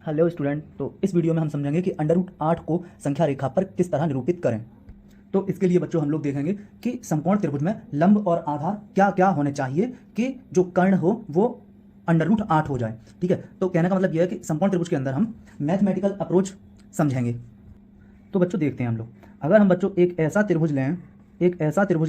Hello student, तो इस video में हम समझेंगे कि अंडर रूट 8 को संख्या रेखा पर किस तरह निरूपित करें। तो इसके लिए बच्चों हम लोग देखेंगे कि समकोण त्रिभुज में लंब और आधार क्या क्या होने चाहिए कि जो कर्ण हो वो अंडर रूट 8 हो जाए। ठीक है, तो कहने का मतलब यह है कि समकोण त्रिभुज के अंदर हम मैथमेटिकल अप्रोच समझेंगे। तो बच्चों देखते हैं हम लोग, अगर हम बच्चों एक ऐसा त्रिभुज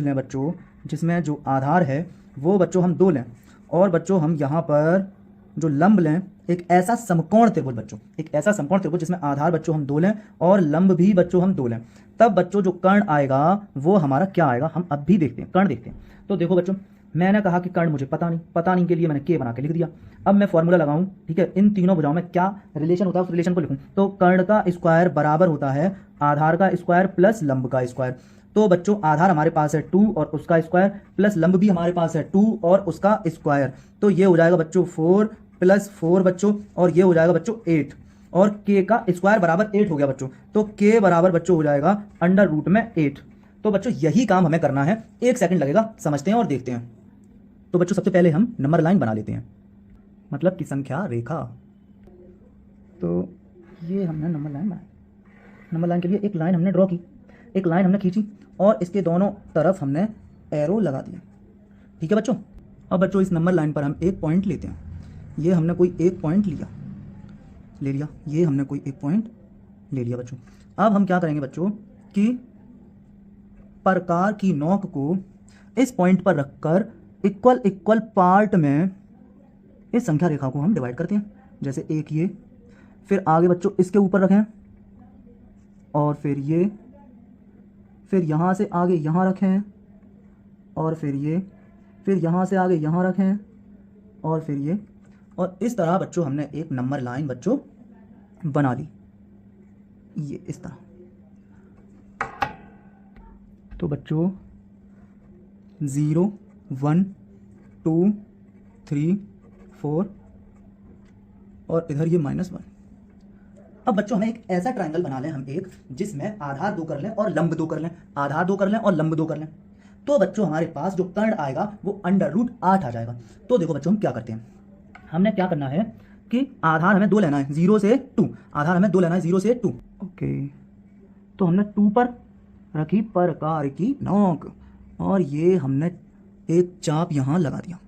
लें बच्चों, जिसमें जो आधार है वो बच्चों हम 2 लें, और बच्चों हम यहाँ पर जो लंब लें एक ऐसा समकोण त्रिभुज जिसमें आधार बच्चों हम 2 लें और लंब भी बच्चों हम 2 लें, तब बच्चों जो कर्ण आएगा वो हमारा क्या आएगा, हम अब भी देखते हैं, कर्ण देखते हैं। तो देखो बच्चों, मैंने कहा कि कर्ण मुझे पता नहीं के लिए मैंने के बना के लिख दिया। अब मैं फॉर्मूला लगाऊं, ठीक है, इन तीनों भुजाओं में क्या रिलेशन होता है उस रिलेशन को लिखूं। तो कर्ण का स्क्वायर बराबर होता है आधार का स्क्वायर प्लस लंब का स्क्वायर। तो बच्चों आधार हमारे पास है 2 और उसका स्क्वायर, प्लस लंब भी हमारे पास है 2 और उसका स्क्वायर। तो ये हो जाएगा बच्चों 4 प्लस 4 बच्चों, और ये हो जाएगा बच्चों 8, और के का स्क्वायर बराबर 8 हो गया बच्चों। तो के बराबर बच्चों हो जाएगा अंडर रूट में 8। तो बच्चों यही काम हमें करना है, 1 सेकंड लगेगा, समझते हैं और देखते हैं। तो बच्चों सबसे पहले हम नंबर लाइन बना लेते हैं, मतलब कि संख्या रेखा। तो ये हमने नंबर लाइन बनाई। नंबर लाइन के लिए एक लाइन हमने ड्रॉ की, एक लाइन हमने खींची और इसके दोनों तरफ हमने एरो लगा दिया। ठीक है बच्चों, अब बच्चों इस नंबर लाइन पर हम एक पॉइंट लेते हैं। ये हमने कोई एक पॉइंट ले लिया, ये हमने कोई एक पॉइंट ले लिया बच्चों। अब हम क्या करेंगे बच्चों कि प्रकार की नोक को इस पॉइंट पर रखकर इक्वल पार्ट में इस संख्या रेखा को हम डिवाइड करते हैं। जैसे एक ये, फिर आगे बच्चों इसके ऊपर रखें, और फिर ये, फिर यहाँ से आगे यहाँ रखें, और फिर ये, फिर यहाँ से आगे यहाँ रखें, और फिर ये, और इस तरह बच्चों हमने एक नंबर लाइन बच्चों बना ली, ये इस तरह। तो बच्चों 0 1 2 3 4 और इधर ये -1। अब बच्चों हमें एक ऐसा ट्रायंगल बना लें हम एक, जिसमें आधार 2 कर लें और लंब 2 कर लें, आधार 2 कर लें और लंब 2 कर लें। तो बच्चों हमारे पास जो कर्ण आएगा वो अंडर रूट 8 आ जाएगा। तो देखो बच्चों हम क्या करते हैं, हमने क्या करना है कि आधार हमें 2 लेना है 0 से 2, आधार हमें 2 लेना है 0 से 2। ओके, तो हमने 2 पर रखी प्रकार की नोक, और ये हमने एक चाप यहां लगा दिया।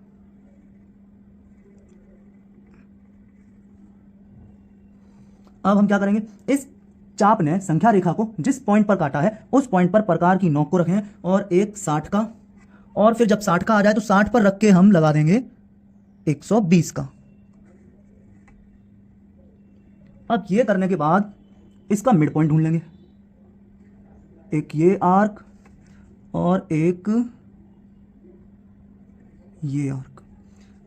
अब हम क्या करेंगे, इस चाप ने संख्या रेखा को जिस पॉइंट पर काटा है उस पॉइंट पर प्रकार की नोक को रखें, और एक 60 का, और फिर जब 60 का आ जाए तो 60 पर रख के हम लगा देंगे 120 का। अब ये करने के बाद इसका मिड पॉइंट ढूंढ लेंगे, एक ये आर्क और एक ये आर्क।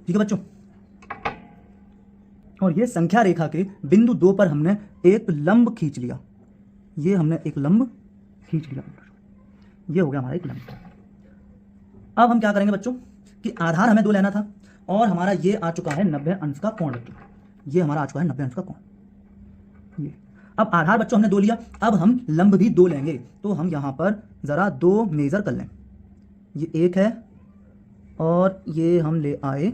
ठीक है बच्चों, और ये संख्या रेखा के बिंदु 2 पर हमने एक लंब खींच लिया, ये हमने एक लंब खींच लिया, ये हो गया हमारा एक लंब। अब हम क्या करेंगे बच्चों कि आधार हमें 2 लेना था, और हमारा ये आ चुका है 90 अंश का कोण बच्चों, ये हमारा आ चुका है 90 अंश का कोण। ये अब आधार बच्चों हमने 2 लिया, अब हम लंब भी 2 लेंगे। तो हम यहाँ पर ज़रा 2 मेज़र कर लें, ये 1 है और ये हम ले आए,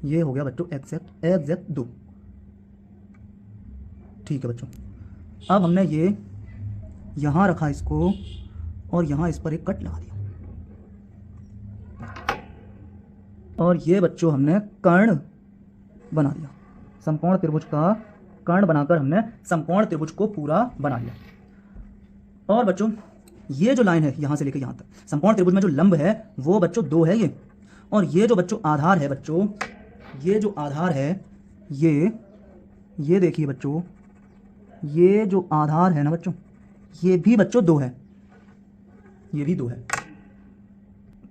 ये हो गया बच्चों एग्जैक्ट 2। ठीक है बच्चों, अब हमने ये यहाँ रखा इसको, और यहाँ इस पर एक कट लगा दिया, और ये बच्चों हमने कर्ण बना दिया, समकोण त्रिभुज का कर्ण बनाकर हमने समकोण त्रिभुज को पूरा बना लिया। और बच्चों ये जो लाइन है यहाँ से लेकर यहाँ तक, समकोण त्रिभुज में जो लंब है वो बच्चों 2 है ये, और ये जो बच्चों आधार है बच्चों, ये जो आधार है ये देखिए बच्चों, ये जो आधार है ना बच्चों, ये भी बच्चों 2 है, ये भी 2 है।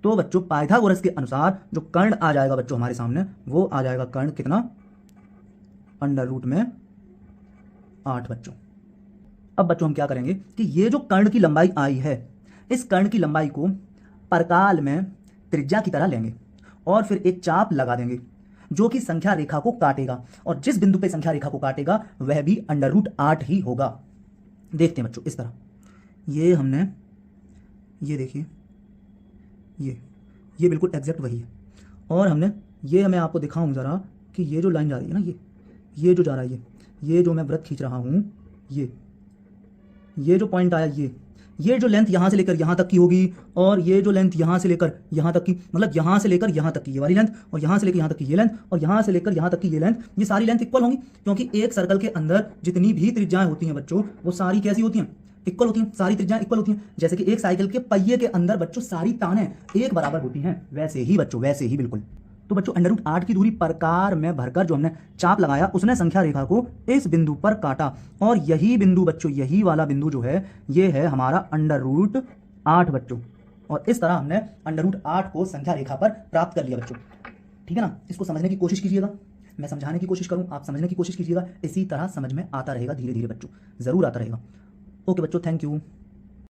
तो बच्चों पाइथागोरस के अनुसार जो कर्ण आ जाएगा बच्चों हमारे सामने, वो आ जाएगा कर्ण कितना, अंडर रूट में 8 बच्चों। अब बच्चों हम क्या करेंगे कि ये जो कर्ण की लंबाई आई है, इस कर्ण की लंबाई को परकाल में त्रिज्या की तरह लेंगे, और फिर एक चाप लगा देंगे जो कि संख्या रेखा को काटेगा, और जिस बिंदु पे संख्या रेखा को काटेगा वह भी अंडर रूट 8 ही होगा। देखते हैं बच्चों इस तरह, ये हमने, ये देखिए, ये बिल्कुल एग्जैक्ट वही है, और हमने ये, मैं आपको दिखाऊं जरा कि ये जो लाइन जा रही है ना, ये जो जा रहा है, ये जो मैं वृत्त खींच रहा हूँ, ये जो पॉइंट आया, ये जो लेंथ यहाँ से लेकर यहाँ तक की होगी, और ये जो लेंथ यहाँ से लेकर यहाँ तक की, मतलब यहाँ से लेकर यहाँ तक की ये वाली लेंथ, और यहाँ से लेकर यहाँ तक की ये लेंथ, और यहाँ से लेकर यहाँ तक की ये लेंथ, ये सारी लेंथ इक्वल होंगी, क्योंकि एक सर्कल के अंदर जितनी भी त्रिज्याएं होती हैं बच्चों, वो सारी कैसी होती हैं? इक्वल होती हैं, सारी त्रिज्याएं इक्वल होती हैं। जैसे कि एक साइकिल के पहिए के अंदर बच्चों सारी तानें एक बराबर होती हैं, वैसे ही बच्चों, वैसे ही बिल्कुल। तो बच्चों √8 की दूरी प्रकार में भरकर जो हमने चाप लगाया, उसने संख्या रेखा को इस बिंदु पर काटा, और यही बिंदु बच्चों, यही वाला बिंदु जो है, ये है हमारा √8 बच्चों। और इस तरह हमने √8 को संख्या रेखा पर प्राप्त कर लिया बच्चों। ठीक है ना? इसको समझने की कोशिश कीजिएगा, मैं समझाने की कोशिश करूं, आप समझने की कोशिश कीजिएगा, इसी तरह समझ में आता रहेगा, धीरे धीरे बच्चों जरूर आता रहेगा। ओके बच्चों, थैंक यू।